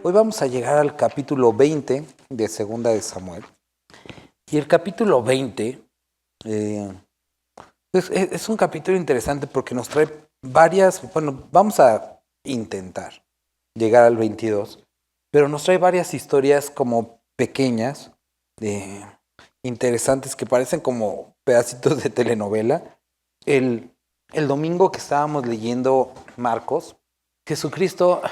Hoy vamos a llegar al capítulo 20 de Segunda de Samuel. Y el capítulo 20 es un capítulo interesante porque nos trae vamos a intentar llegar al 22, pero nos trae varias historias como pequeñas, interesantes, que parecen como pedacitos de telenovela. El, el domingo que estábamos leyendo Marcos, Jesucristo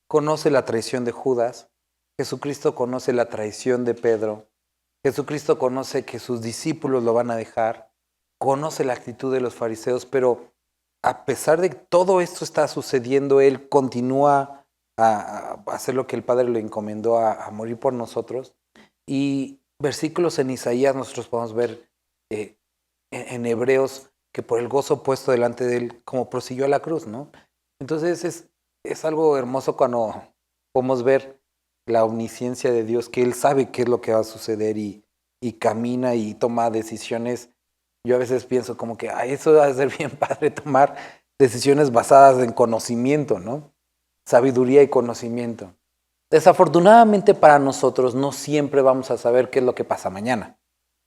conoce la traición de Judas, Jesucristo conoce la traición de Pedro, Jesucristo conoce que sus discípulos lo van a dejar, conoce la actitud de los fariseos, pero a pesar de que todo esto está sucediendo, Él continúa a hacer lo que el Padre le encomendó, a morir por nosotros. Y versículos en Isaías nosotros podemos ver en Hebreos que por el gozo puesto delante de Él, como prosiguió a la cruz, ¿no? Entonces es algo hermoso cuando podemos ver la omnisciencia de Dios, que Él sabe qué es lo que va a suceder y camina y toma decisiones. Yo a veces pienso como que eso va a ser bien padre, tomar decisiones basadas en conocimiento, ¿no? Sabiduría y conocimiento. Desafortunadamente para nosotros no siempre vamos a saber qué es lo que pasa mañana.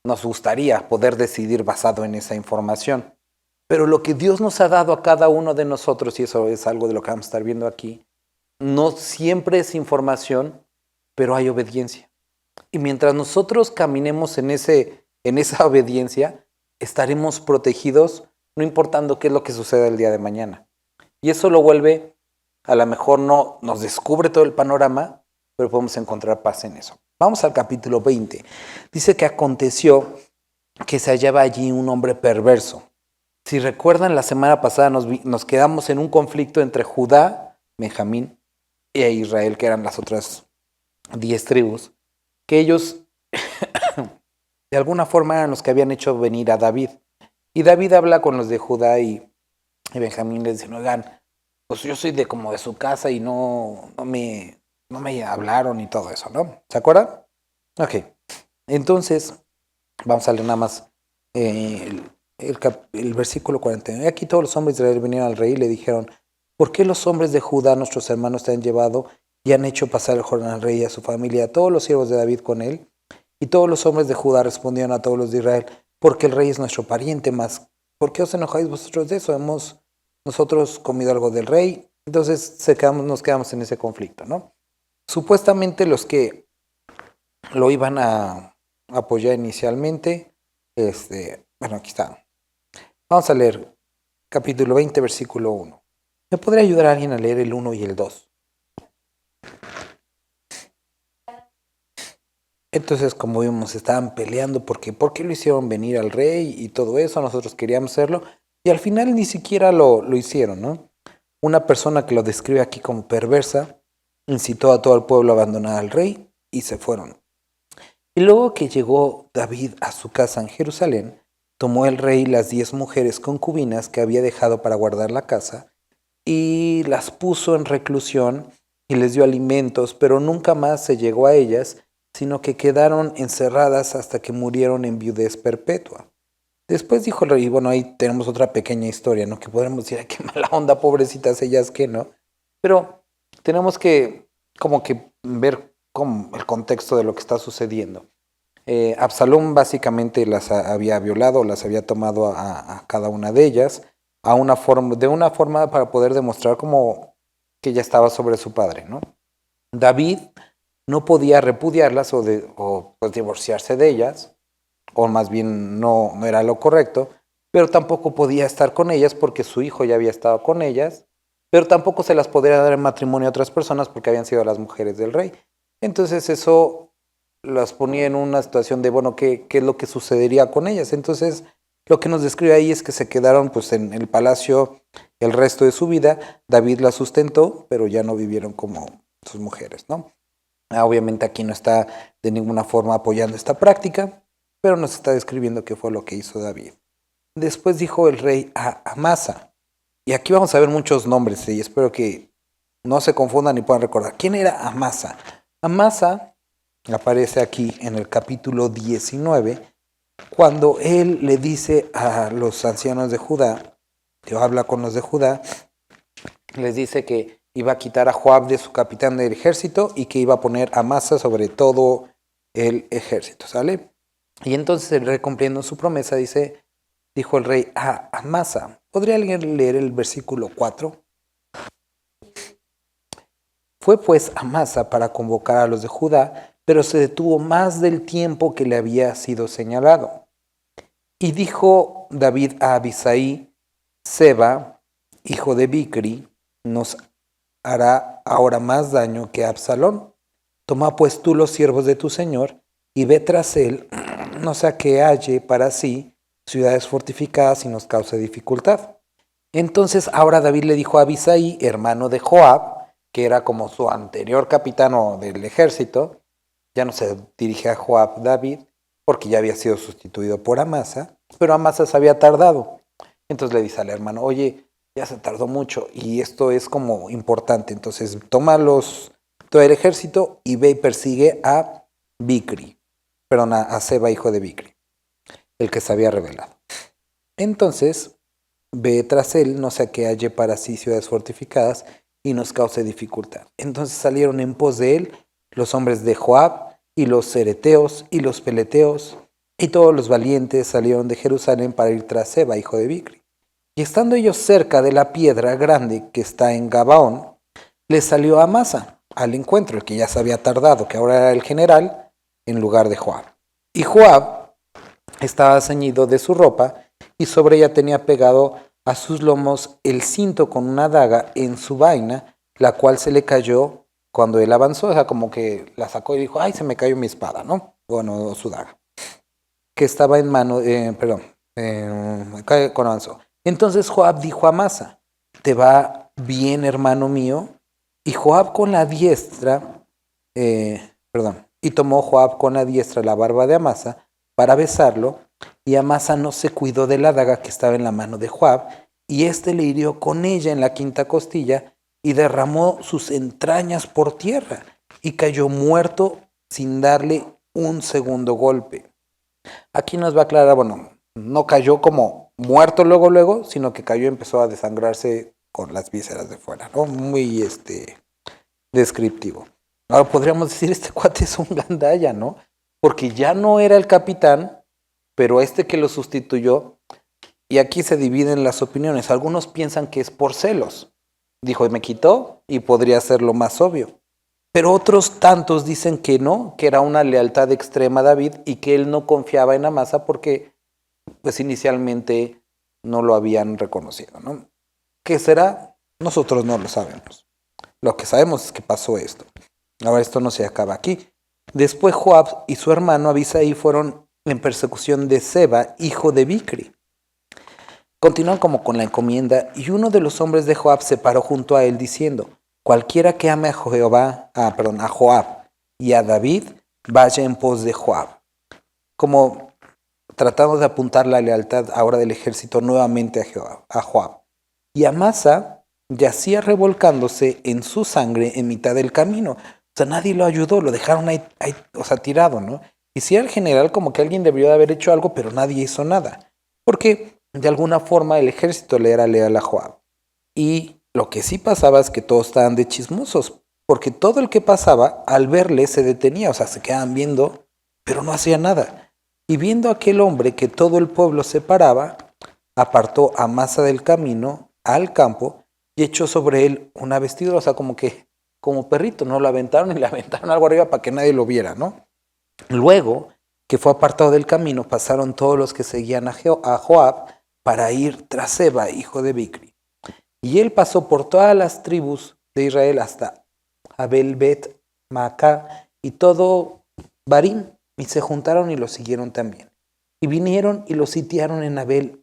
Nos gustaría poder decidir basado en esa información. Pero lo que Dios nos ha dado a cada uno de nosotros, y eso es algo de lo que vamos a estar viendo aquí, no siempre es información, pero hay obediencia. Y mientras nosotros caminemos en esa obediencia, estaremos protegidos, no importando qué es lo que suceda el día de mañana. Y eso lo vuelve, a lo mejor no nos descubre todo el panorama, pero podemos encontrar paz en eso. Vamos al capítulo 20. Dice que aconteció que se hallaba allí un hombre perverso. Si recuerdan, la semana pasada nos quedamos en un conflicto entre Judá, Benjamín, e Israel, que eran las otras 10 tribus, que ellos de alguna forma eran los que habían hecho venir a David. Y David habla con los de Judá y Benjamín les dice, oigan, pues yo soy de como de su casa y no me hablaron y todo eso, ¿no? ¿Se acuerdan? Ok. Entonces, vamos a leer nada más el versículo 49. Aquí todos los hombres de Israel vinieron al rey y le dijeron, ¿por qué los hombres de Judá, nuestros hermanos, te han llevado y han hecho pasar el Jordán al rey y a su familia, a todos los siervos de David con él? Y todos los hombres de Judá respondieron a todos los de Israel, porque el rey es nuestro pariente, más ¿por qué os enojáis vosotros de eso? ¿Hemos nosotros comido algo del rey? Entonces nos quedamos en ese conflicto, ¿no? Supuestamente los que lo iban a apoyar inicialmente, bueno, aquí está. Vamos a leer capítulo 20, versículo 1. ¿Me podría ayudar alguien a leer el 1 y el 2? Entonces, como vimos, estaban peleando porque ¿por qué lo hicieron venir al rey y todo eso? Nosotros queríamos hacerlo y al final ni siquiera lo hicieron, ¿no? Una persona que lo describe aquí como perversa incitó a todo el pueblo a abandonar al rey y se fueron. Y luego que llegó David a su casa en Jerusalén, tomó el rey las 10 mujeres concubinas que había dejado para guardar la casa y las puso en reclusión y les dio alimentos, pero nunca más se llegó a ellas, sino que quedaron encerradas hasta que murieron en viudez perpetua. Después dijo el rey, bueno, ahí tenemos otra pequeña historia, ¿no? Que podremos decir, ay, qué mala onda, pobrecitas ellas, que no. Pero tenemos que como que ver el contexto de lo que está sucediendo. Absalón básicamente las había violado, las había tomado a cada una de ellas, de una forma para poder demostrar como que ella estaba sobre su padre, ¿no? David no podía repudiarlas o pues, divorciarse de ellas, o más bien no era lo correcto, pero tampoco podía estar con ellas porque su hijo ya había estado con ellas, pero tampoco se las podría dar en matrimonio a otras personas porque habían sido las mujeres del rey. Entonces eso las ponía en una situación de, bueno, ¿qué es lo que sucedería con ellas? Entonces lo que nos describe ahí es que se quedaron pues en el palacio el resto de su vida. David las sustentó, pero ya no vivieron como sus mujeres, ¿no? Obviamente aquí no está de ninguna forma apoyando esta práctica, pero nos está describiendo qué fue lo que hizo David. Después dijo el rey a Amasa, y aquí vamos a ver muchos nombres, y espero que no se confundan y puedan recordar. ¿Quién era Amasa? Amasa aparece aquí en el capítulo 19, cuando él le dice a los ancianos de Judá Dios habla con los de Judá, les dice que iba a quitar a Joab de su capitán del ejército y que iba a poner a Amasa sobre todo el ejército, ¿sale? Y entonces el rey, cumpliendo su promesa, dijo el rey a Amasa. ¿Podría alguien leer el versículo 4? Fue pues Amasa para convocar a los de Judá, pero se detuvo más del tiempo que le había sido señalado. Y dijo David a Abisai: Seba, hijo de Bicri, nos hará ahora más daño que Absalón. Toma pues tú los siervos de tu señor y ve tras él, no sea que halle para sí ciudades fortificadas y nos cause dificultad. Entonces ahora David le dijo a Abisai, hermano de Joab, que era como su anterior capitán del ejército, ya no se dirige a Joab David, porque ya había sido sustituido por Amasa, pero Amasa se había tardado. Entonces le dice al hermano: oye, ya se tardó mucho y esto es como importante, entonces toma todo el ejército y ve y persigue a Bicri, perdón, a Seba, hijo de Bicri, el que se había revelado. Entonces ve tras él, no sea que halle para sí ciudades fortificadas y nos cause dificultad. Entonces salieron en pos de él los hombres de Joab y los cereteos y los peleteos, y todos los valientes salieron de Jerusalén para ir tras Seba, hijo de Bicri. Y estando ellos cerca de la piedra grande que está en Gabaón, les salió Amasa al encuentro, el que ya se había tardado, que ahora era el general, en lugar de Joab. Y Joab estaba ceñido de su ropa, y sobre ella tenía pegado a sus lomos el cinto con una daga en su vaina, la cual se le cayó cuando él avanzó, o sea, como que la sacó y dijo: ay, se me cayó mi espada, ¿no? Bueno, su daga, que estaba en mano, cuando avanzó. Entonces Joab dijo a Amasa: ¿te va bien, hermano mío? Y Joab con la diestra, y tomó Joab con la diestra la barba de Amasa para besarlo, y Amasa no se cuidó de la daga que estaba en la mano de Joab, y éste le hirió con ella en la quinta costilla, y derramó sus entrañas por tierra, y cayó muerto sin darle un segundo golpe. Aquí nos va a aclarar, bueno, no cayó como muerto luego, sino que cayó y empezó a desangrarse con las vísceras de fuera, ¿no? Muy descriptivo. Ahora podríamos decir, este cuate es un gandalla, ¿no? Porque ya no era el capitán, pero este que lo sustituyó, y aquí se dividen las opiniones. Algunos piensan que es por celos. Dijo, me quitó, y podría ser lo más obvio. Pero otros tantos dicen que no, que era una lealtad extrema a David y que él no confiaba en Amasa porque pues inicialmente no lo habían reconocido, ¿no? ¿Qué será? Nosotros no lo sabemos. Lo que sabemos es que pasó esto. Ahora esto no se acaba aquí. Después Joab y su hermano Abisai fueron en persecución de Seba, hijo de Bicri. Continúan como con la encomienda, y uno de los hombres de Joab se paró junto a él diciendo: cualquiera que ame a Joab y a David, vaya en pos de Joab. Como tratando de apuntar la lealtad ahora del ejército nuevamente a Joab. Y Amasa yacía revolcándose en su sangre en mitad del camino. O sea, nadie lo ayudó, lo dejaron ahí, tirado, ¿no? Y sí, al general, como que alguien debió de haber hecho algo, pero nadie hizo nada. Porque de alguna forma el ejército le era leal a Joab. Y lo que sí pasaba es que todos estaban de chismosos, porque todo el que pasaba, al verle, se detenía, o sea, se quedaban viendo, pero no hacía nada. Y viendo a aquel hombre que todo el pueblo se paraba, apartó a Amasa del camino, al campo, y echó sobre él una vestidura, o sea, como perrito, ¿no? Lo aventaron y le aventaron algo arriba para que nadie lo viera, ¿no? Luego que fue apartado del camino, pasaron todos los que seguían a Joab para ir tras Seba, hijo de Bicri. Y él pasó por todas las tribus de Israel hasta Abel Bet Maacá y todo Barim, y se juntaron y lo siguieron también. Y vinieron y lo sitiaron en Abel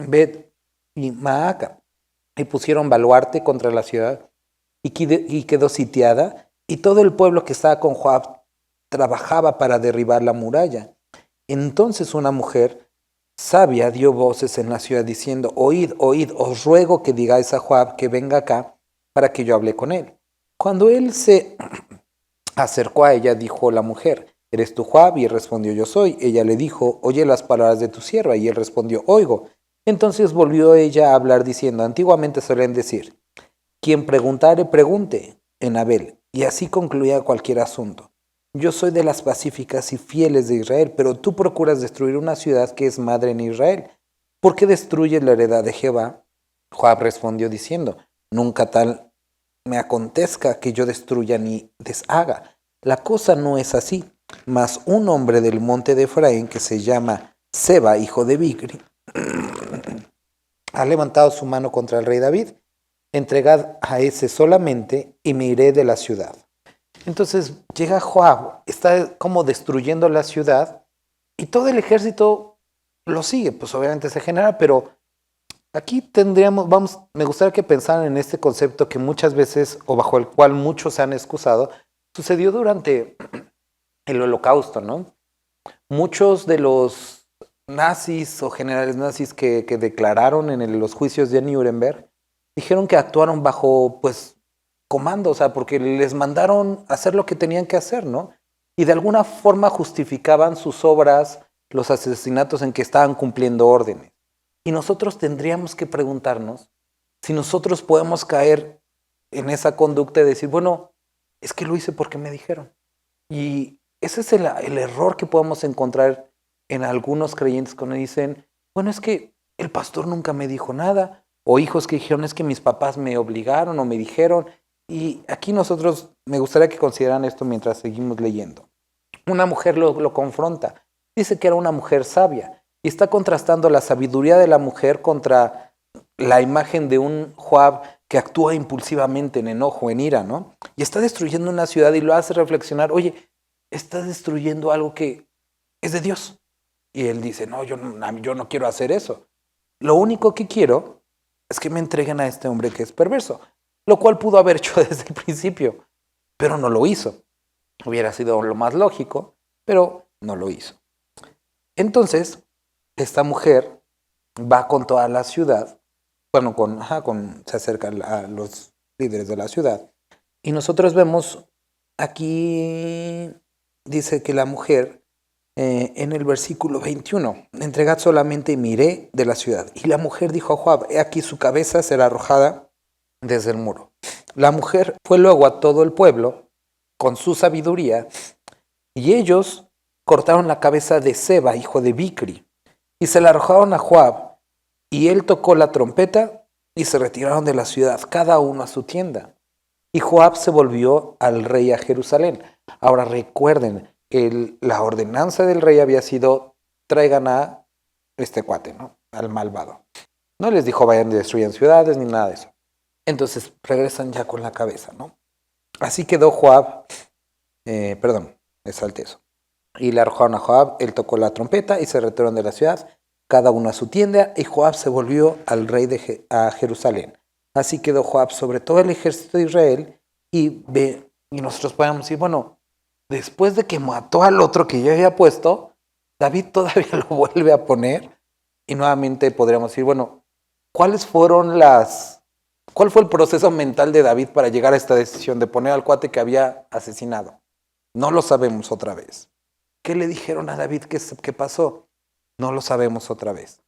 Bet y Maaca, y pusieron baluarte contra la ciudad, y quedó sitiada, y todo el pueblo que estaba con Joab trabajaba para derribar la muralla. Entonces una mujer sabia dio voces en la ciudad diciendo: oíd, oíd, os ruego que digáis a Joab que venga acá para que yo hable con él. Cuando él se acercó a ella, dijo la mujer: ¿eres tú Joab? Y él respondió: yo soy. Ella le dijo: oye las palabras de tu sierva. Y él respondió: oigo. Entonces volvió ella a hablar diciendo, antiguamente solían decir, quien preguntare, pregunte en Abel, y así concluía cualquier asunto. Yo soy de las pacíficas y fieles de Israel, pero tú procuras destruir una ciudad que es madre en Israel. ¿Por qué destruyes la heredad de Jehová? Joab respondió diciendo, nunca tal me acontezca que yo destruya ni deshaga. La cosa no es así. Mas un hombre del monte de Efraín que se llama Seba, hijo de Bicri, ha levantado su mano contra el rey David. Entregad a ese solamente y me iré de la ciudad. Entonces llega Joab, está como destruyendo la ciudad y todo el ejército lo sigue, pues obviamente se genera, pero aquí me gustaría que pensaran en este concepto que muchas veces, o bajo el cual muchos se han excusado, sucedió durante el Holocausto, ¿no? Muchos de los nazis o generales nazis que declararon en los juicios de Nuremberg dijeron que actuaron bajo, pues, comando, o sea, porque les mandaron hacer lo que tenían que hacer, ¿no? Y de alguna forma justificaban sus obras, los asesinatos en que estaban cumpliendo órdenes. Y nosotros tendríamos que preguntarnos si nosotros podemos caer en esa conducta de decir, bueno, es que lo hice porque me dijeron. Y ese es el error que podemos encontrar en algunos creyentes cuando dicen, bueno, es que el pastor nunca me dijo nada, o hijos que dijeron, es que mis papás me obligaron o me dijeron. Y aquí nosotros, me gustaría que consideraran esto mientras seguimos leyendo. Una mujer lo confronta, dice que era una mujer sabia, y está contrastando la sabiduría de la mujer contra la imagen de un Joab que actúa impulsivamente en enojo, en ira, ¿no? Y está destruyendo una ciudad y lo hace reflexionar, oye, estás destruyendo algo que es de Dios. Y él dice, no, yo no quiero hacer eso. Lo único que quiero es que me entreguen a este hombre que es perverso, lo cual pudo haber hecho desde el principio, pero no lo hizo. Hubiera sido lo más lógico, pero no lo hizo. Entonces, esta mujer va con toda la ciudad, bueno, se acerca a los líderes de la ciudad, y nosotros vemos aquí, dice que la mujer, en el versículo 21, entregad solamente y miré de la ciudad. Y la mujer dijo a Joab, he aquí su cabeza será arrojada desde el muro. La mujer fue luego a todo el pueblo con su sabiduría, y ellos cortaron la cabeza de Seba, hijo de Bicri, y se la arrojaron a Joab, y él tocó la trompeta, y se retiraron de la ciudad, cada uno a su tienda. Y Joab se volvió al rey a Jerusalén. Ahora recuerden, la ordenanza del rey había sido, traigan a este cuate, ¿no? Al malvado. No les dijo vayan y destruyan ciudades ni nada de eso. Entonces regresan ya con la cabeza, ¿no? Así quedó Joab, me salté eso. Y le arrojaron a Joab, él tocó la trompeta y se retiraron de la ciudad, cada uno a su tienda, y Joab se volvió al rey a Jerusalén. Así quedó Joab sobre todo el ejército de Israel, y nosotros podemos decir, bueno, después de que mató al otro que yo había puesto, David todavía lo vuelve a poner, y nuevamente podríamos decir, bueno, ¿cuál fue el proceso mental de David para llegar a esta decisión de poner al cuate que había asesinado? No lo sabemos otra vez. ¿Qué le dijeron a David que pasó? No lo sabemos otra vez.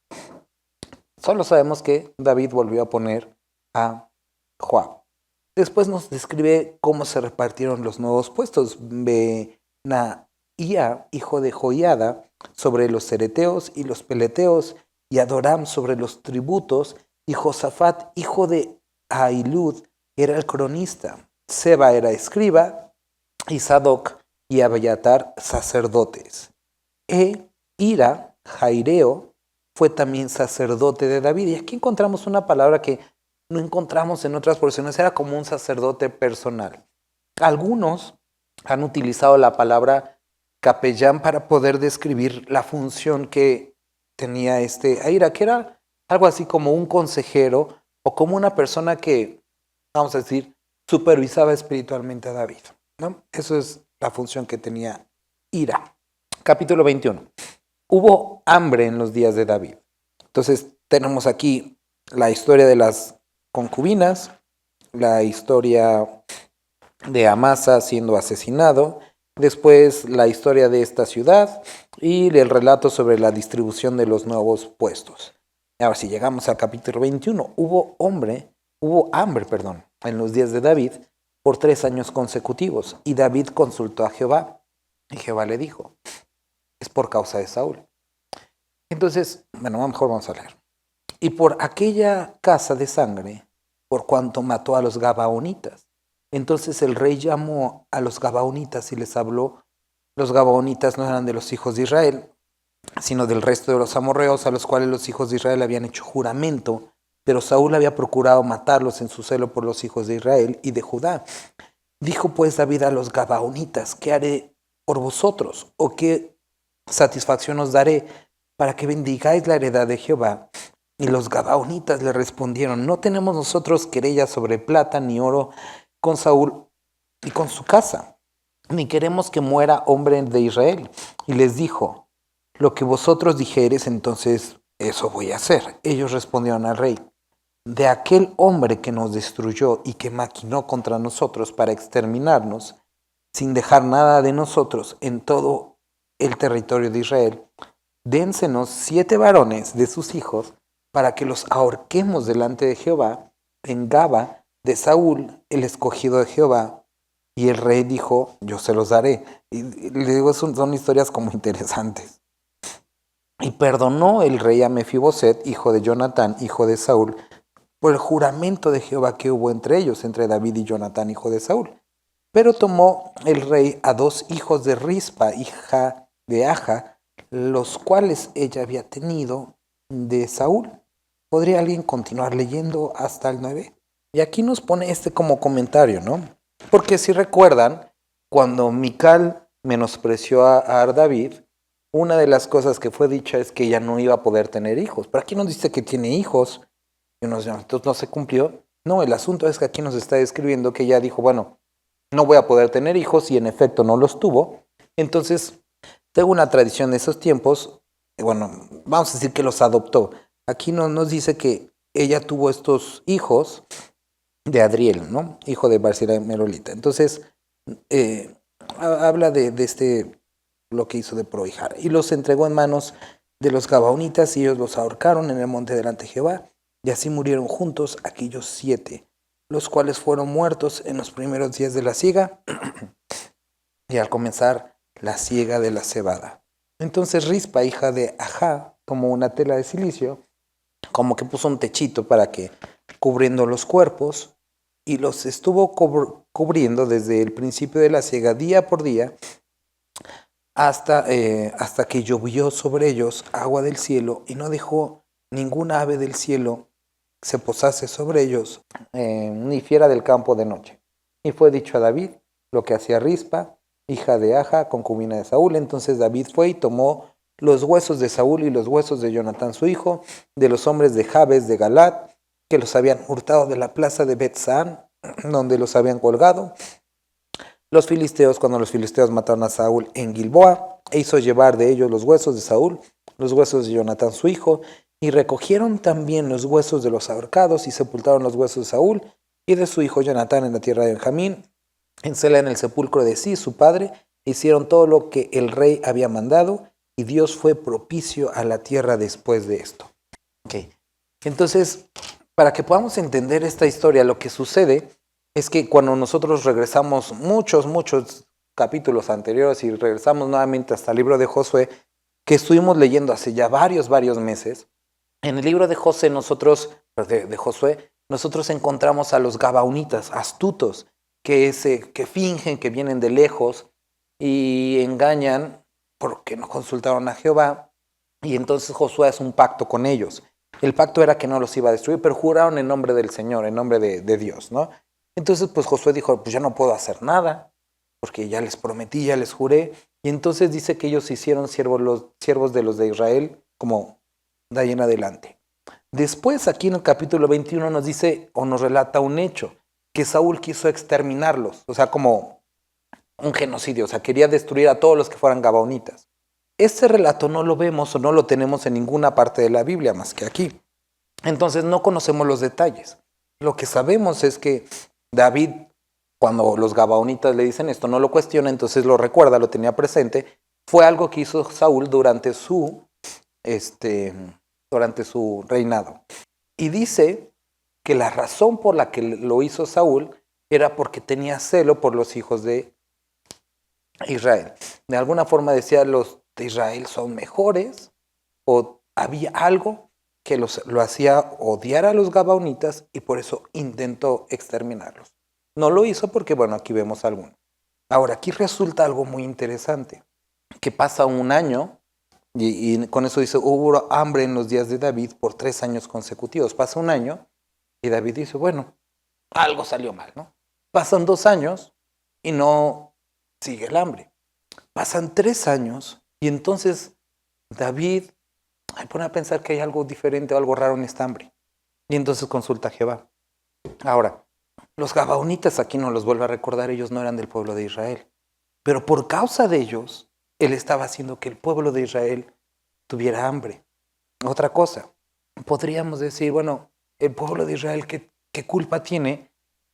Solo sabemos que David volvió a poner a Joab. Después nos describe cómo se repartieron los nuevos puestos. Benaía, hijo de Joiada, sobre los cereteos y los peleteos, y Adoram sobre los tributos, y Josafat, hijo de Ahilud, era el cronista. Seba era escriba, y Sadoc y Abiatar sacerdotes. Ira, Jaireo, fue también sacerdote de David. Y aquí encontramos una palabra que no encontramos en otras porciones, era como un sacerdote personal. Algunos han utilizado la palabra capellán para poder describir la función que tenía Ira, que era algo así como un consejero o como una persona que, vamos a decir, supervisaba espiritualmente a David, ¿no? Eso es la función que tenía Ira. Capítulo 21. Hubo hambre en los días de David. Entonces tenemos aquí la historia de las concubinas, la historia de Amasa siendo asesinado, después la historia de esta ciudad y el relato sobre la distribución de los nuevos puestos. Ahora, si llegamos al capítulo 21, hubo hambre, en los días de David por 3 años consecutivos. Y David consultó a Jehová. Y Jehová le dijo, es por causa de Saúl. Entonces, bueno, mejor vamos a leer. Y por aquella casa de sangre, por cuanto mató a los Gabaonitas. Entonces el rey llamó a los Gabaonitas y les habló. Los Gabaonitas no eran de los hijos de Israel, sino del resto de los amorreos, a los cuales los hijos de Israel habían hecho juramento, pero Saúl había procurado matarlos en su celo por los hijos de Israel y de Judá. Dijo pues David a los Gabaonitas, ¿qué haré por vosotros? ¿O qué satisfacción os daré para que bendigáis la heredad de Jehová? Y los Gabaonitas le respondieron, no tenemos nosotros querella sobre plata ni oro con Saúl y con su casa, ni queremos que muera hombre de Israel. Y les dijo, lo que vosotros dijereis, entonces eso voy a hacer. Ellos respondieron al rey, de aquel hombre que nos destruyó y que maquinó contra nosotros para exterminarnos, sin dejar nada de nosotros en todo el territorio de Israel, dénsenos 7 varones de sus hijos para que los ahorquemos delante de Jehová en Gaba de Saúl, el escogido de Jehová. Y el rey dijo, yo se los daré. Y le digo, son historias como interesantes. Y perdonó el rey a Mefiboset, hijo de Jonatán, hijo de Saúl, por el juramento de Jehová que hubo entre ellos, entre David y Jonatán, hijo de Saúl. Pero tomó el rey a 2 hijos de Rispa, hija de Aja, los cuales ella había tenido de Saúl. ¿Podría alguien continuar leyendo hasta el 9? Y aquí nos pone como comentario, ¿no? Porque si recuerdan, cuando Mical menospreció a David, una de las cosas que fue dicha es que ella no iba a poder tener hijos. Pero aquí nos dice que tiene hijos. Y entonces no se cumplió. No, el asunto es que aquí nos está describiendo que ella dijo, bueno, no voy a poder tener hijos, y en efecto no los tuvo. Entonces, según una tradición de esos tiempos, bueno, vamos a decir que los adoptó. Aquí nos dice que ella tuvo estos hijos de Adriel, ¿no? Hijo de Barzillai Merolita. Entonces, habla de lo que hizo de prohijar. Y los entregó en manos de los Gabaonitas, y ellos los ahorcaron en el monte delante de Jehová. Y así murieron juntos aquellos 7, los cuales fueron muertos en los primeros días de la siega y al comenzar la siega de la cebada. Entonces Rispa, hija de Ajá, tomó una tela de silicio, como que puso un techito para que cubriendo los cuerpos, y los estuvo cubriendo desde el principio de la siega día por día hasta que llovió sobre ellos agua del cielo, y no dejó ninguna ave del cielo se posase sobre ellos, ni fiera del campo de noche. Y fue dicho a David lo que hacía Rispa, hija de Aja, concubina de Saúl. Entonces David fue y tomó los huesos de Saúl y los huesos de Jonatán su hijo, de los hombres de Jabes de Galat, que los habían hurtado de la plaza de Bet-San, donde los habían colgado los filisteos, cuando los filisteos mataron a Saúl en Gilboa, e hizo llevar de ellos los huesos de Saúl, los huesos de Jonatán su hijo, y recogieron también los huesos de los ahorcados, y sepultaron los huesos de Saúl y de su hijo Jonatán en la tierra de Benjamín, en Sela, en el sepulcro de Cis, su padre. Hicieron todo lo que el rey había mandado, y Dios fue propicio a la tierra después de esto. Okay. Entonces, para que podamos entender esta historia, lo que sucede es que cuando nosotros regresamos muchos capítulos anteriores y regresamos nuevamente hasta el libro de Josué, que estuvimos leyendo hace ya varios meses, en el libro de Josué nosotros encontramos a los Gabaonitas, astutos, que fingen que vienen de lejos y engañan porque no consultaron a Jehová, y entonces Josué hace un pacto con ellos. El pacto era que no los iba a destruir, pero juraron en nombre del Señor, en nombre de Dios, ¿no? Entonces pues Josué dijo, pues ya no puedo hacer nada, porque ya les prometí, ya les juré. Y entonces dice que ellos se hicieron siervos de los de Israel, como de ahí en adelante. Después aquí en el capítulo 21 nos dice, o nos relata un hecho, que Saúl quiso exterminarlos, o sea, como un genocidio, o sea, quería destruir a todos los que fueran gabaonitas. Este relato no lo vemos o no lo tenemos en ninguna parte de la Biblia más que aquí. Entonces no conocemos los detalles. Lo que sabemos es que David, cuando los gabaonitas le dicen esto, no lo cuestiona, entonces lo recuerda, lo tenía presente. Fue algo que hizo Saúl durante su durante su reinado. Y dice que la razón por la que lo hizo Saúl era porque tenía celo por los hijos de Israel. De alguna forma decía, los de Israel son mejores, o había algo que lo hacía odiar a los gabaonitas y por eso intentó exterminarlos. No lo hizo porque, bueno, aquí vemos alguno. Ahora, aquí resulta algo muy interesante, que pasa un año, y con eso dice, hubo hambre en los días de David por 3 años consecutivos. Pasa un año y David dice, bueno, algo salió mal, ¿no? Pasan 2 años y no sigue el hambre. Pasan 3 años y entonces David pone a pensar que hay algo diferente o algo raro en esta hambre. Y entonces consulta a Jehová. Ahora, los gabaonitas, aquí nos los vuelve a recordar, ellos no eran del pueblo de Israel. Pero por causa de ellos, él estaba haciendo que el pueblo de Israel tuviera hambre. Otra cosa, podríamos decir, bueno, el pueblo de Israel, ¿qué culpa tiene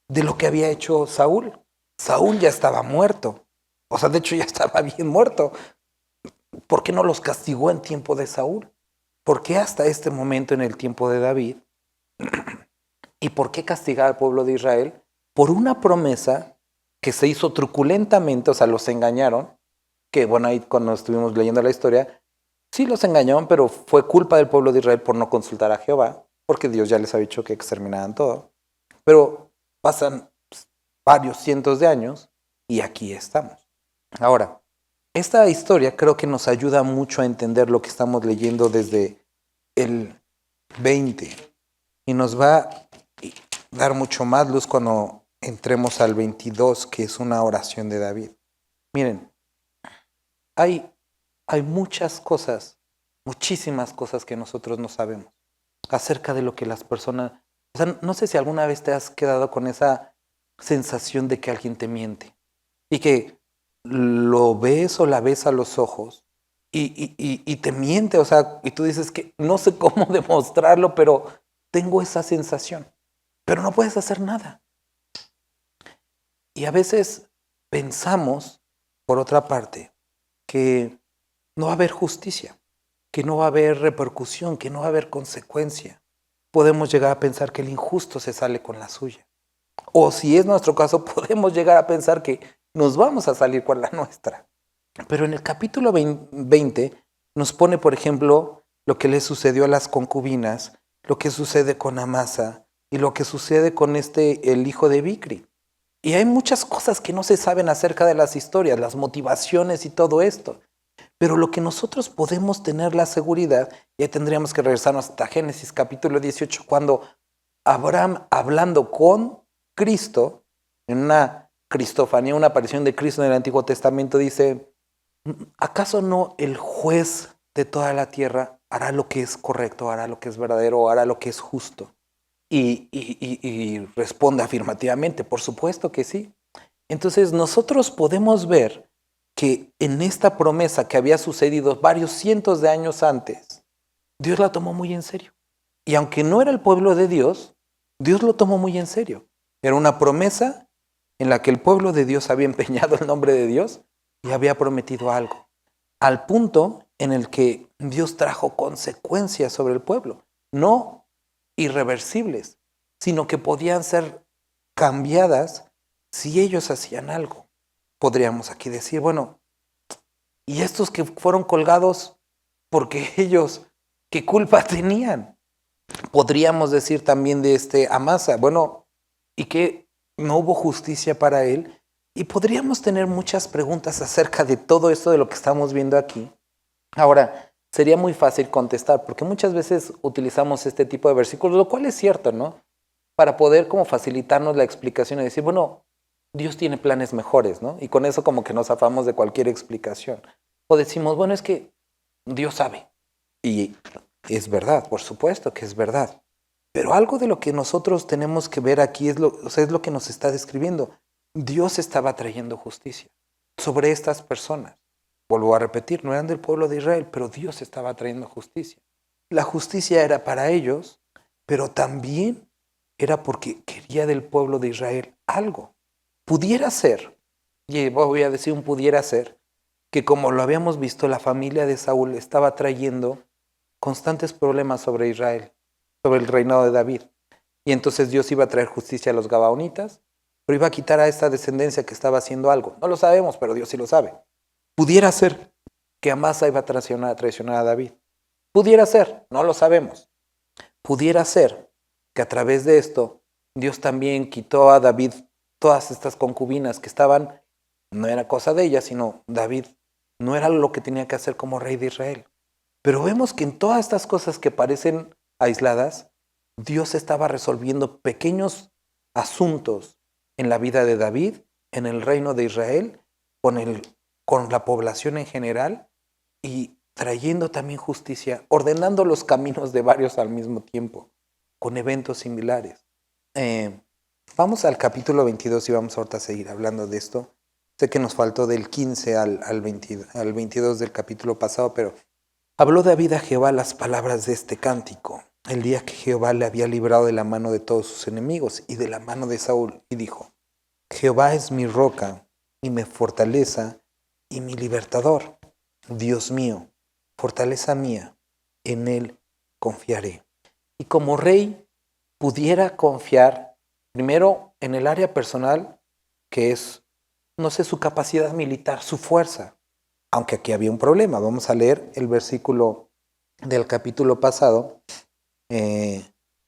de lo que había hecho Saúl? Saúl ya estaba muerto. O sea, de hecho ya estaba bien muerto. ¿Por qué no los castigó en tiempo de Saúl? ¿Por qué hasta este momento en el tiempo de David? ¿Y por qué castigar al pueblo de Israel? Por una promesa que se hizo truculentamente, o sea, los engañaron, que bueno, ahí cuando estuvimos leyendo la historia, sí los engañaron, pero fue culpa del pueblo de Israel por no consultar a Jehová, porque Dios ya les ha dicho que exterminaran todo. Pero pasan varios cientos de años y aquí estamos. Ahora, esta historia creo que nos ayuda mucho a entender lo que estamos leyendo desde el 20 y nos va a dar mucho más luz cuando entremos al 22, que es una oración de David. Miren, hay muchas cosas, muchísimas cosas que nosotros no sabemos acerca de lo que las personas... O sea, no sé si alguna vez te has quedado con esa sensación de que alguien te miente y que lo ves o la ves a los ojos y te miente, o sea, y tú dices que no sé cómo demostrarlo, pero tengo esa sensación, pero no puedes hacer nada. Y a veces pensamos, por otra parte, que no va a haber justicia, que no va a haber repercusión, que no va a haber consecuencia. Podemos llegar a pensar que el injusto se sale con la suya. O si es nuestro caso, podemos llegar a pensar que nos vamos a salir con la nuestra. Pero en el capítulo 20 nos pone, por ejemplo, lo que le sucedió a las concubinas, lo que sucede con Amasa y lo que sucede con el hijo de Bicri. Y hay muchas cosas que no se saben acerca de las historias, las motivaciones y todo esto. Pero lo que nosotros podemos tener la seguridad, ya tendríamos que regresarnos hasta Génesis capítulo 18, cuando Abraham, hablando con Cristo, en una cristofanía, una aparición de Cristo en el Antiguo Testamento, dice, ¿acaso no el juez de toda la tierra hará lo que es correcto, hará lo que es verdadero, hará lo que es justo? Y responde afirmativamente, por supuesto que sí. Entonces nosotros podemos ver que en esta promesa que había sucedido varios cientos de años antes, Dios la tomó muy en serio. Y aunque no era el pueblo de Dios, Dios lo tomó muy en serio. Era una promesa en la que el pueblo de Dios había empeñado el nombre de Dios y había prometido algo, al punto en el que Dios trajo consecuencias sobre el pueblo, no irreversibles, sino que podían ser cambiadas si ellos hacían algo. Podríamos aquí decir, bueno, ¿y estos que fueron colgados porque ellos qué culpa tenían? Podríamos decir también de Amasa, bueno, ¿y que no hubo justicia para él? Y podríamos tener muchas preguntas acerca de todo esto de lo que estamos viendo aquí. Ahora, sería muy fácil contestar, porque muchas veces utilizamos este tipo de versículos, lo cual es cierto, ¿no? Para poder como facilitarnos la explicación y decir, bueno, Dios tiene planes mejores, ¿no? Y con eso como que nos zafamos de cualquier explicación. O decimos, bueno, es que Dios sabe. Y es verdad, por supuesto que es verdad. Pero algo de lo que nosotros tenemos que ver aquí es lo que nos está describiendo. Dios estaba trayendo justicia sobre estas personas. Vuelvo a repetir, no eran del pueblo de Israel, pero Dios estaba trayendo justicia. La justicia era para ellos, pero también era porque quería del pueblo de Israel algo. Pudiera ser, y voy a decir un pudiera ser, que como lo habíamos visto, la familia de Saúl estaba trayendo constantes problemas sobre Israel, sobre el reinado de David. Y entonces Dios iba a traer justicia a los gabaonitas, pero iba a quitar a esta descendencia que estaba haciendo algo. No lo sabemos, pero Dios sí lo sabe. Pudiera ser que Amasa iba a traicionar a David. Pudiera ser, no lo sabemos. Pudiera ser que a través de esto Dios también quitó a David todas estas concubinas que estaban, no era cosa de ellas, sino David no era lo que tenía que hacer como rey de Israel. Pero vemos que en todas estas cosas que parecen aisladas, Dios estaba resolviendo pequeños asuntos en la vida de David, en el reino de Israel, con la población en general y trayendo también justicia, ordenando los caminos de varios al mismo tiempo, con eventos similares. Vamos al capítulo 22 y vamos ahorita a seguir hablando de esto. Sé que nos faltó del 15 al 22 del capítulo pasado, pero habló David a Jehová las palabras de este cántico, el día que Jehová le había librado de la mano de todos sus enemigos y de la mano de Saúl, y dijo: Jehová es mi roca y mi fortaleza y mi libertador, Dios mío, fortaleza mía, en él confiaré. Y como rey pudiera confiar primero en el área personal, que es, no sé, su capacidad militar, su fuerza. Aunque aquí había un problema. Vamos a leer el versículo del capítulo pasado.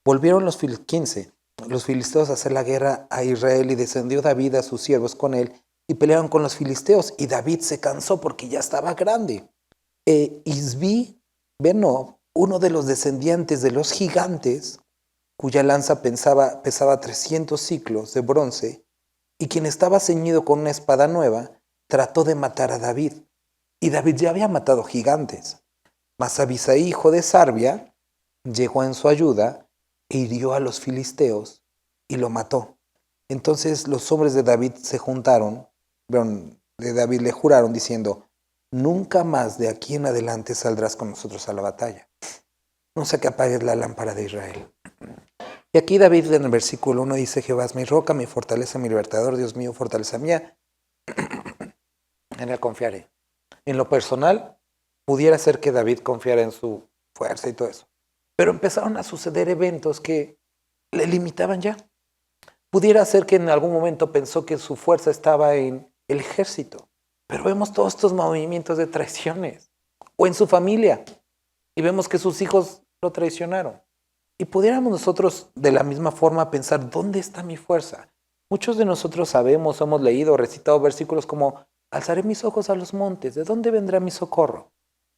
Volvieron los 15, los filisteos a hacer la guerra a Israel, y descendió David a sus siervos con él y pelearon con los filisteos, y David se cansó porque ya estaba grande. Isbi Benob, uno de los descendientes de los gigantes, cuya lanza pesaba 300 siclos de bronce, y quien estaba ceñido con una espada nueva, trató de matar a David. Y David ya había matado gigantes. Mas Abisai, hijo de Sarbia, llegó en su ayuda e hirió a los filisteos y lo mató. Entonces los hombres de David se juntaron, de David le juraron diciendo: nunca más de aquí en adelante saldrás con nosotros a la batalla. No sé que apagues la lámpara de Israel. Y aquí David en el versículo 1 dice: Jehová es mi roca, mi fortaleza, mi libertador, Dios mío, fortaleza mía. En él confiaré. En lo personal, pudiera ser que David confiara en su fuerza y todo eso. Pero empezaron a suceder eventos que le limitaban ya. Pudiera ser que en algún momento pensó que su fuerza estaba en el ejército. Pero vemos todos estos movimientos de traiciones. O en su familia. Y vemos que sus hijos lo traicionaron. Y pudiéramos nosotros de la misma forma pensar: ¿dónde está mi fuerza? Muchos de nosotros sabemos, hemos leído, recitado versículos como: alzaré mis ojos a los montes, ¿de dónde vendrá mi socorro?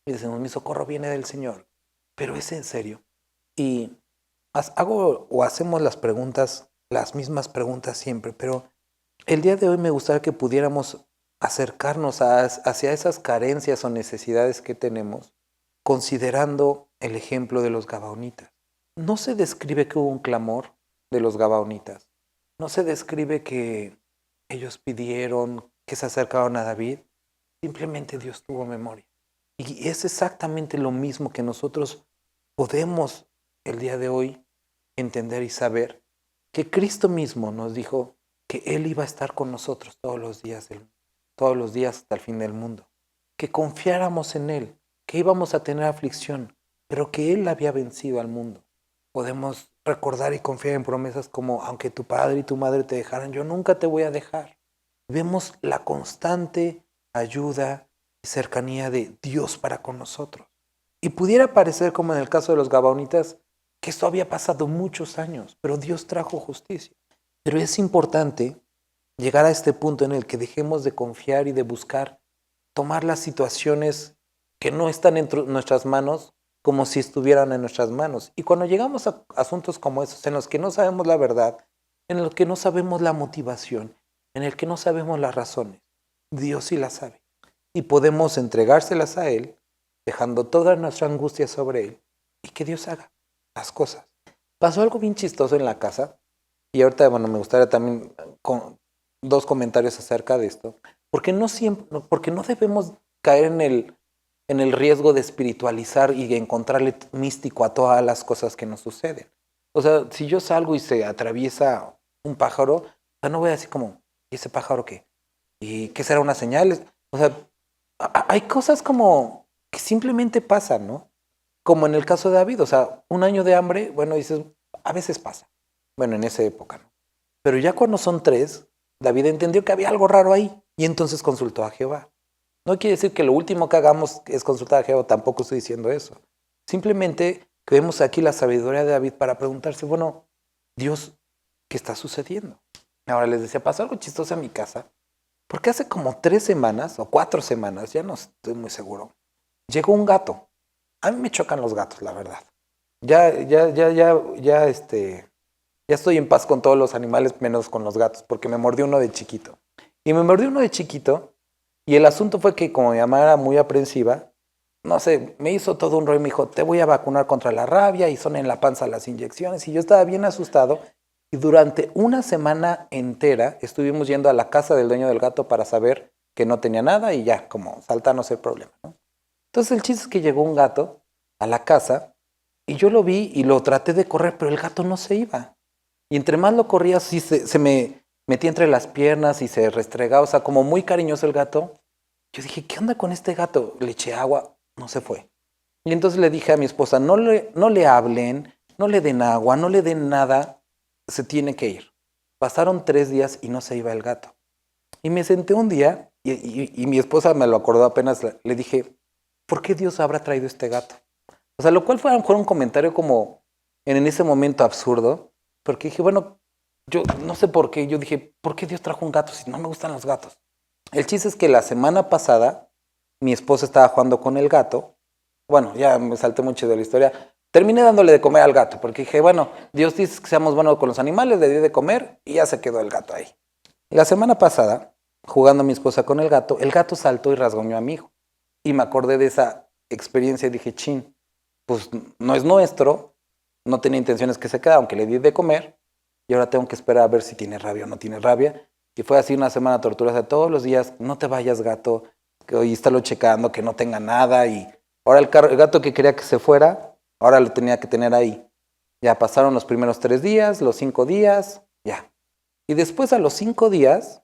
Y decimos: mi socorro viene del Señor. Pero es en serio. Y hacemos las mismas preguntas siempre, pero el día de hoy me gustaría que pudiéramos acercarnos hacia esas carencias o necesidades que tenemos, considerando el ejemplo de los gabaonitas. No se describe que hubo un clamor de los gabaonitas. No se describe que ellos pidieron, que se acercaron a David. Simplemente Dios tuvo memoria. Y es exactamente lo mismo que nosotros podemos el día de hoy entender y saber, que Cristo mismo nos dijo que Él iba a estar con nosotros todos los días hasta el fin del mundo. Que confiáramos en Él, que íbamos a tener aflicción, pero que Él había vencido al mundo. Podemos recordar y confiar en promesas como: aunque tu padre y tu madre te dejaran, yo nunca te voy a dejar. Vemos la constante ayuda y cercanía de Dios para con nosotros. Y pudiera parecer, como en el caso de los gabaonitas, que esto había pasado muchos años, pero Dios trajo justicia. Pero es importante llegar a este punto en el que dejemos de confiar y de buscar tomar las situaciones que no están en nuestras manos como si estuvieran en nuestras manos. Y cuando llegamos a asuntos como esos, en los que no sabemos la verdad, en los que no sabemos la motivación, en el que no sabemos las razones, Dios sí las sabe. Y podemos entregárselas a Él, dejando toda nuestra angustia sobre Él, y que Dios haga las cosas. Pasó algo bien chistoso en la casa, y ahorita, me gustaría también con dos comentarios acerca de esto, porque no debemos caer en el riesgo de espiritualizar y de encontrarle místico a todas las cosas que nos suceden. O sea, si yo salgo y se atraviesa un pájaro, o sea, no voy a decir como: ¿y ese pájaro qué? ¿Y qué será una señal? O sea, hay cosas como que simplemente pasan, ¿no? como en el caso de David, o sea, un año de hambre, bueno, dices, a veces pasa. Bueno, en esa época, ¿no? Pero ya cuando son 3, David entendió que había algo raro ahí y entonces consultó a Jehová. No quiere decir que lo último que hagamos es consultar a Jehová, tampoco estoy diciendo eso. Simplemente que vemos aquí la sabiduría de David para preguntarse, bueno, Dios, ¿qué está sucediendo? Ahora les decía, pasó algo chistoso en mi casa, porque hace como 3 semanas o 4 semanas, ya no estoy muy seguro, llegó un gato. A mí me chocan los gatos, la verdad. Ya estoy en paz con todos los animales, menos con los gatos, porque me mordió uno de chiquito. Y me mordió uno de chiquito, y el asunto fue que como mi mamá era muy aprensiva, no sé, me hizo todo un rollo y me dijo, te voy a vacunar contra la rabia, y son en la panza las inyecciones, y yo estaba bien asustado, y durante una semana entera estuvimos yendo a la casa del dueño del gato para saber que no tenía nada, y ya, como saltarnos el problema, ¿no? Entonces el chiste es que llegó un gato a la casa, y yo lo vi y lo traté de correr, pero el gato no se iba. Y entre más lo corría, sí se me metía entre las piernas y se restregaba, o sea, como muy cariñoso el gato. Yo dije, ¿qué onda con este gato? Le eché agua, no se fue. Y entonces le dije a mi esposa, no le hablen, no le den agua, no le den nada, se tiene que ir. Pasaron 3 días y no se iba el gato. Y me senté un día y mi esposa me lo acordó apenas, le dije, ¿por qué Dios habrá traído este gato? O sea, lo cual fue a lo mejor un comentario como en ese momento absurdo, porque dije, bueno, yo no sé por qué, yo dije, ¿por qué Dios trajo un gato si no me gustan los gatos? El chiste es que la semana pasada mi esposa estaba jugando con el gato. Bueno, ya me salté mucho de la historia. Terminé dándole de comer al gato, porque dije, bueno, Dios dice que seamos buenos con los animales, le di de comer y ya se quedó el gato ahí. La semana pasada, jugando mi esposa con el gato saltó y rasguñó a mi hijo. Y me acordé de esa experiencia y dije, chin, pues no es nuestro, no tenía intenciones que se quedara, aunque le di de comer, y ahora tengo que esperar a ver si tiene rabia o no tiene rabia. Y fue así una semana torturosa, todos los días, no te vayas gato, que hoy estálo checando, que no tenga nada, y ahora el gato que quería que se fuera, ahora lo tenía que tener ahí. Ya pasaron los primeros 3 días, los 5 días, ya. Y después a los 5 días,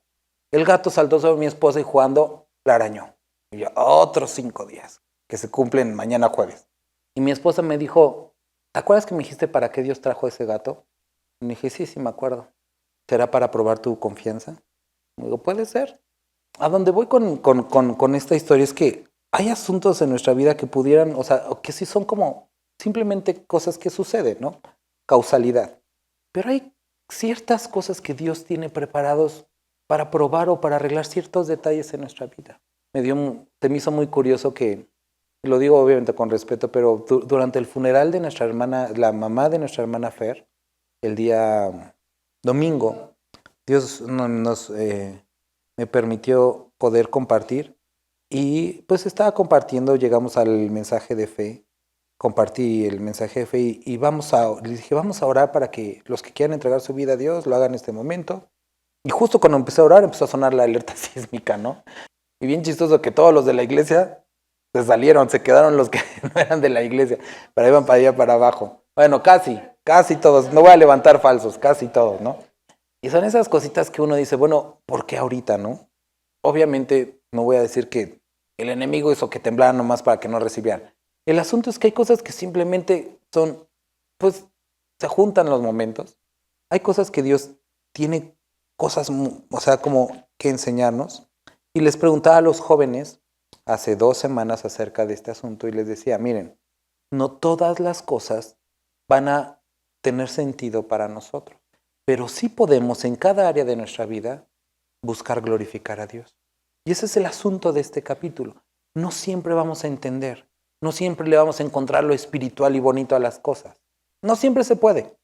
el gato saltó sobre mi esposa y jugando la arañó. Y yo, otros 5 días, que se cumplen mañana jueves. Y mi esposa me dijo, ¿te acuerdas que me dijiste para qué Dios trajo ese gato? Y me dije, sí, sí me acuerdo. ¿Será para probar tu confianza? Me digo, puede ser. A donde voy con esta historia es que hay asuntos en nuestra vida que pudieran, o sea, que sí son como simplemente cosas que suceden, ¿no? Causalidad. Pero hay ciertas cosas que Dios tiene preparados para probar o para arreglar ciertos detalles en nuestra vida. Se me hizo muy curioso que, lo digo obviamente con respeto, pero durante el funeral de nuestra hermana, la mamá de nuestra hermana Fer, el día domingo, Dios me permitió poder compartir y pues estaba compartiendo, llegamos al mensaje de fe, compartí el mensaje de fe y le dije, vamos a orar para que los que quieran entregar su vida a Dios lo hagan en este momento. Y justo cuando empecé a orar empezó a sonar la alerta sísmica, ¿no? Y bien chistoso que todos los de la iglesia se salieron, se quedaron los que no eran de la iglesia, pero iban para allá para abajo. Bueno, casi todos, no voy a levantar falsos, casi todos, ¿no? Y son esas cositas que uno dice, bueno, ¿por qué ahorita, no? Obviamente no voy a decir que el enemigo hizo que temblaran nomás para que no recibieran. El asunto es que hay cosas que simplemente son, pues, se juntan los momentos. Hay cosas que Dios tiene cosas, o sea, como que enseñarnos. Y les preguntaba a los jóvenes hace 2 semanas acerca de este asunto y les decía, miren, no todas las cosas van a tener sentido para nosotros, pero sí podemos en cada área de nuestra vida buscar glorificar a Dios. Y ese es el asunto de este capítulo. No siempre vamos a entender, no siempre le vamos a encontrar lo espiritual y bonito a las cosas. No siempre se puede,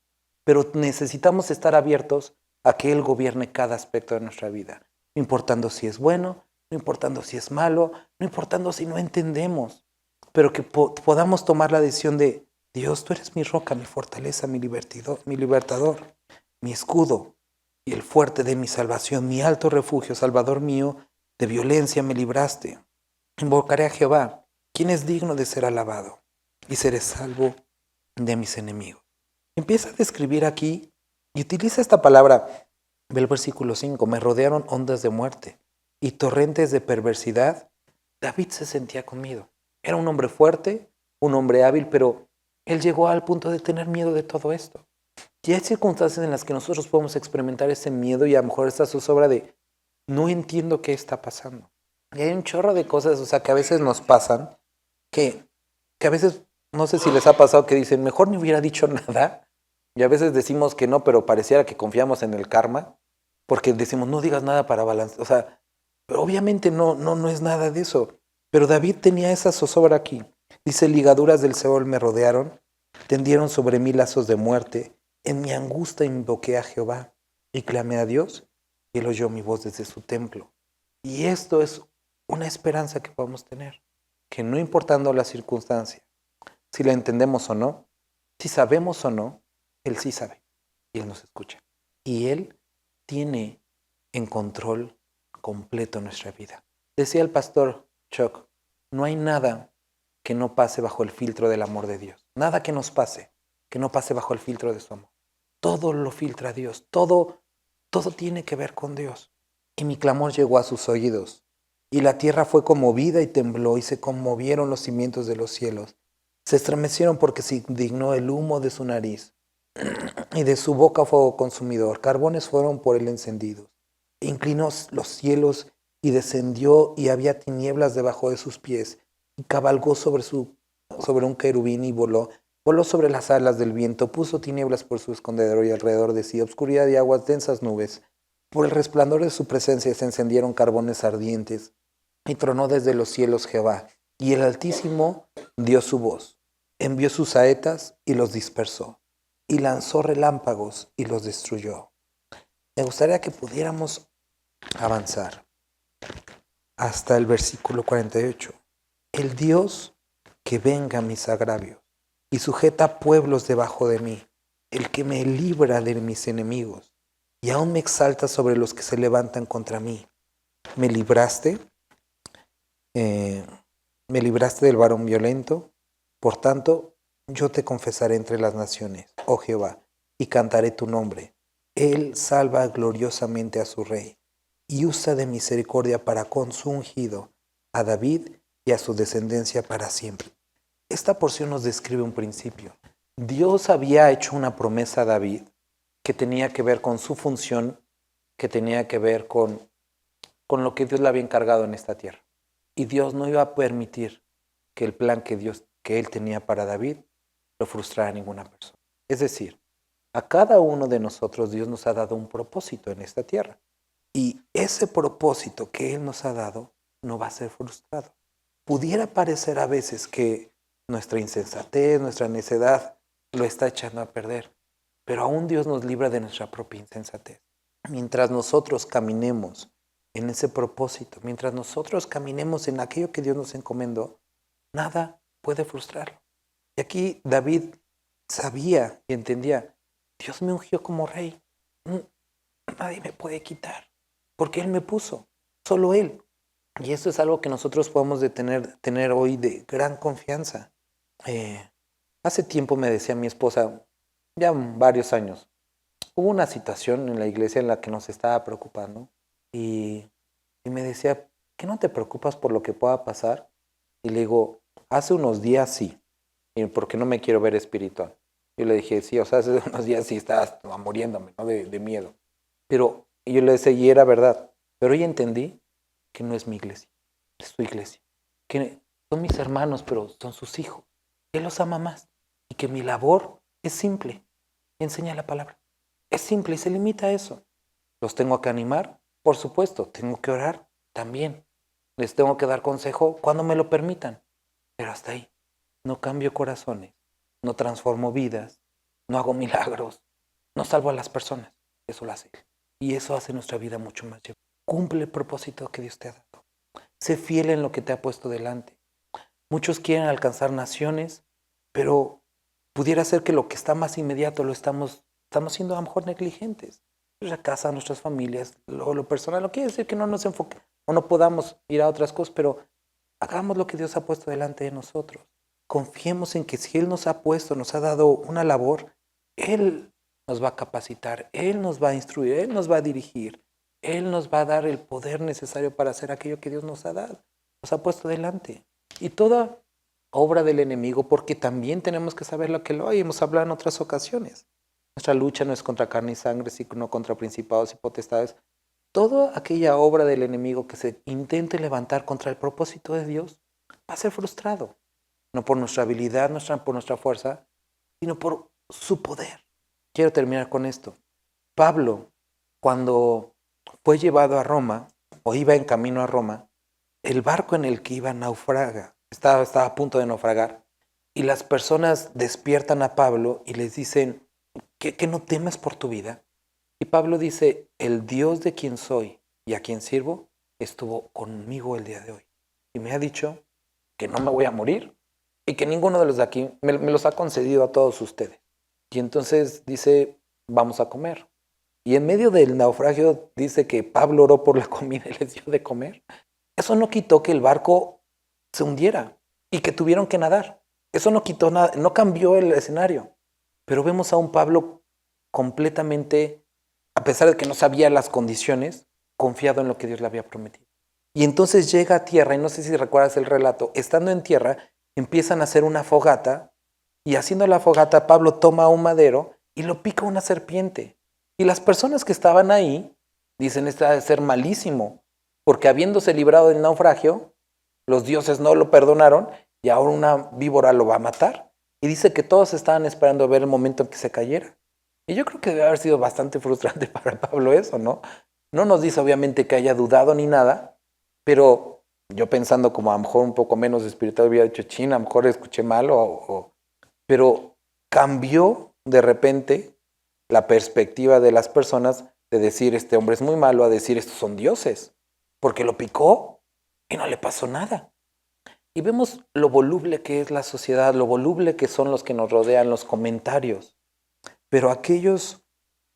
pero necesitamos estar abiertos a que Él gobierne cada aspecto de nuestra vida, no importando si es bueno, no importando si es malo, no importando si no entendemos, pero que podamos tomar la decisión de, Dios, tú eres mi roca, mi fortaleza, mi libertador, mi escudo y el fuerte de mi salvación, mi alto refugio, Salvador mío, de violencia me libraste. Invocaré a Jehová, quien es digno de ser alabado, y seré salvo de mis enemigos. Empieza a describir aquí y utiliza esta palabra del versículo 5, me rodearon ondas de muerte y torrentes de perversidad. David se sentía conmigo. Era un hombre fuerte, un hombre hábil, pero él llegó al punto de tener miedo de todo esto. Y hay circunstancias en las que nosotros podemos experimentar ese miedo y a lo mejor esta zozobra de no entiendo qué está pasando. Y hay un chorro de cosas, o sea, que a veces nos pasan, que a veces, no sé si les ha pasado que dicen, mejor ni hubiera dicho nada. Y a veces decimos que no, pero pareciera que confiamos en el karma, porque decimos, no digas nada para balancear. O sea, obviamente no es nada de eso. Pero David tenía esa zozobra aquí. Dice, ligaduras del Seol me rodearon, tendieron sobre mí lazos de muerte. En mi angustia invoqué a Jehová y clamé a Dios, y él oyó mi voz desde su templo. Y esto es una esperanza que podemos tener, que no importando la circunstancia, si la entendemos o no, si sabemos o no, Él sí sabe y Él nos escucha. Y Él tiene en control completo nuestra vida. Decía el pastor Chuck, no hay nada que no pase bajo el filtro del amor de Dios. Nada que nos pase, que no pase bajo el filtro de su amor. Todo lo filtra Dios, todo tiene que ver con Dios. Y mi clamor llegó a sus oídos, y la tierra fue conmovida y tembló, y se conmovieron los cimientos de los cielos. Se estremecieron porque se indignó el humo de su nariz, y de su boca fuego consumidor. Carbones fueron por él encendidos. Inclinó los cielos y descendió, y había tinieblas debajo de sus pies, y cabalgó sobre un querubín y voló. Voló sobre las alas del viento, puso tinieblas por su escondedero y alrededor de sí obscuridad y aguas densas nubes. Por el resplandor de su presencia se encendieron carbones ardientes, y tronó desde los cielos Jehová, y el Altísimo dio su voz, envió sus saetas y los dispersó, y lanzó relámpagos y los destruyó. Me gustaría que pudiéramos avanzar hasta el versículo 48. El Dios que venga mis agravios y sujeta pueblos debajo de mí, el que me libra de mis enemigos y aún me exalta sobre los que se levantan contra mí. Me libraste del varón violento, por tanto yo te confesaré entre las naciones, oh Jehová, y cantaré tu nombre. Él salva gloriosamente a su rey y usa de misericordia para con su ungido, a David y a su descendencia para siempre. Esta porción nos describe un principio. Dios había hecho una promesa a David que tenía que ver con su función, que tenía que ver con lo que Dios le había encargado en esta tierra. Y Dios no iba a permitir que el plan que Él tenía para David lo frustrara a ninguna persona. Es decir, a cada uno de nosotros Dios nos ha dado un propósito en esta tierra. Y ese propósito que Él nos ha dado no va a ser frustrado. Pudiera parecer a veces que nuestra insensatez, nuestra necedad lo está echando a perder, pero aún Dios nos libra de nuestra propia insensatez. Mientras nosotros caminemos en ese propósito, mientras nosotros caminemos en aquello que Dios nos encomendó, nada puede frustrarlo. Y aquí David sabía y entendía, Dios me ungió como rey, nadie me puede quitar, porque Él me puso, solo Él. Y esto es algo que nosotros podemos tener hoy de gran confianza. Hace tiempo me decía mi esposa, ya varios años, hubo una situación en la iglesia en la que nos estaba preocupando y me decía, ¿qué no te preocupas por lo que pueda pasar? Y le digo, hace unos días sí, porque no me quiero ver espiritual. Yo le dije, sí, o sea, hace unos días sí estaba muriéndome, ¿no? de miedo. Pero yo le decía, y era verdad, pero hoy entendí que no es mi iglesia, es su iglesia, que son mis hermanos, pero son sus hijos. Él los ama más y que mi labor es simple, enseña la palabra. Es simple y se limita a eso. ¿Los tengo que animar? Por supuesto. ¿Tengo que orar? También. Les tengo que dar consejo cuando me lo permitan. Pero hasta ahí. No cambio corazones, no transformo vidas, no hago milagros, no salvo a las personas. Eso lo hace Él. Y eso hace nuestra vida mucho más llevadera. Cumple el propósito que Dios te ha dado. Sé fiel en lo que te ha puesto delante. Muchos quieren alcanzar naciones, pero pudiera ser que lo que está más inmediato lo estamos siendo a lo mejor negligentes. Nuestra casa, nuestras familias, lo personal. No quiere decir que no nos enfoquemos o no podamos ir a otras cosas, pero hagamos lo que Dios ha puesto delante de nosotros. Confiemos en que si Él nos ha puesto, nos ha dado una labor, Él nos va a capacitar, Él nos va a instruir, Él nos va a dirigir, Él nos va a dar el poder necesario para hacer aquello que Dios nos ha dado, nos ha puesto delante. Y toda obra del enemigo, porque también tenemos que saber lo que lo hay. Hemos hablado en otras ocasiones. Nuestra lucha no es contra carne y sangre, sino contra principados y potestades. Toda aquella obra del enemigo que se intente levantar contra el propósito de Dios va a ser frustrado. No por nuestra habilidad, por nuestra fuerza, sino por su poder. Quiero terminar con esto. Pablo, cuando fue llevado a Roma, o iba en camino a Roma, el barco en el que iba naufraga, estaba a punto de naufragar, y las personas despiertan a Pablo y les dicen, ¿que no temes por tu vida? Y Pablo dice, el Dios de quien soy y a quien sirvo estuvo conmigo el día de hoy. Y me ha dicho que no me voy a morir y que ninguno de los de aquí me los ha concedido a todos ustedes. Y entonces dice, vamos a comer. Y en medio del naufragio dice que Pablo oró por la comida y les dio de comer. Eso no quitó que el barco se hundiera y que tuvieron que nadar. Eso no quitó nada, no cambió el escenario. Pero vemos a un Pablo completamente, a pesar de que no sabía las condiciones, confiado en lo que Dios le había prometido. Y entonces llega a tierra, y no sé si recuerdas el relato, estando en tierra, empiezan a hacer una fogata, y haciendo la fogata, Pablo toma un madero y lo pica una serpiente. Y las personas que estaban ahí dicen, esto ha de ser malísimo, porque habiéndose librado del naufragio, los dioses no lo perdonaron y ahora una víbora lo va a matar. Y dice que todos estaban esperando a ver el momento en que se cayera. Y yo creo que debe haber sido bastante frustrante para Pablo eso, ¿no? No nos dice obviamente que haya dudado ni nada, pero yo pensando como a lo mejor un poco menos espiritual hubiera dicho, China, a lo mejor escuché mal, pero cambió de repente la perspectiva de las personas de decir este hombre es muy malo a decir estos son dioses, porque lo picó y no le pasó nada. Y vemos lo voluble que es la sociedad, lo voluble que son los que nos rodean, los comentarios. Pero aquellos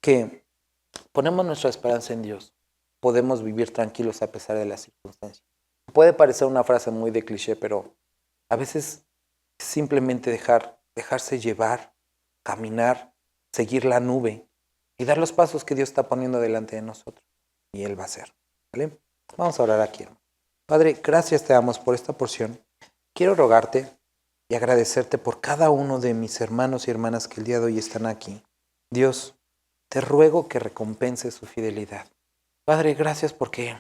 que ponemos nuestra esperanza en Dios, podemos vivir tranquilos a pesar de las circunstancias. Puede parecer una frase muy de cliché, pero a veces simplemente dejarse llevar, caminar, seguir la nube y dar los pasos que Dios está poniendo delante de nosotros. Y Él va a hacer. ¿Vale? Vamos a orar aquí. Padre, gracias te damos por esta porción. Quiero rogarte y agradecerte por cada uno de mis hermanos y hermanas que el día de hoy están aquí. Dios, te ruego que recompenses su fidelidad. Padre, gracias porque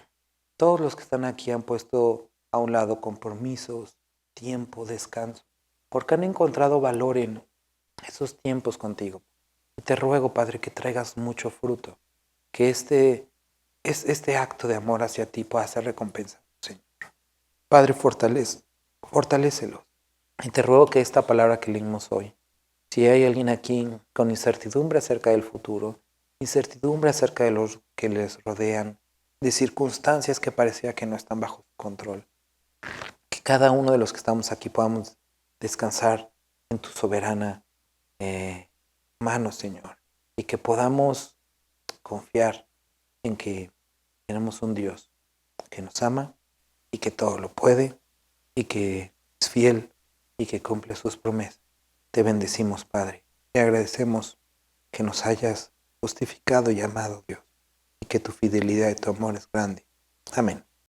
todos los que están aquí han puesto a un lado compromisos, tiempo, descanso, porque han encontrado valor en esos tiempos contigo. Y te ruego, Padre, que traigas mucho fruto, que este acto de amor hacia ti pueda ser recompensado, Señor. Padre, fortalécelos. Y te ruego que esta palabra que leímos hoy, si hay alguien aquí con incertidumbre acerca del futuro, incertidumbre acerca de los que les rodean, de circunstancias que parecía que no están bajo control, que cada uno de los que estamos aquí podamos descansar en tu soberana mano, Señor, y que podamos confiar en que tenemos un Dios que nos ama y que todo lo puede y que es fiel y que cumple sus promesas. Te bendecimos, Padre, y agradecemos que nos hayas justificado y amado, Dios, y que tu fidelidad y tu amor es grande. Amén.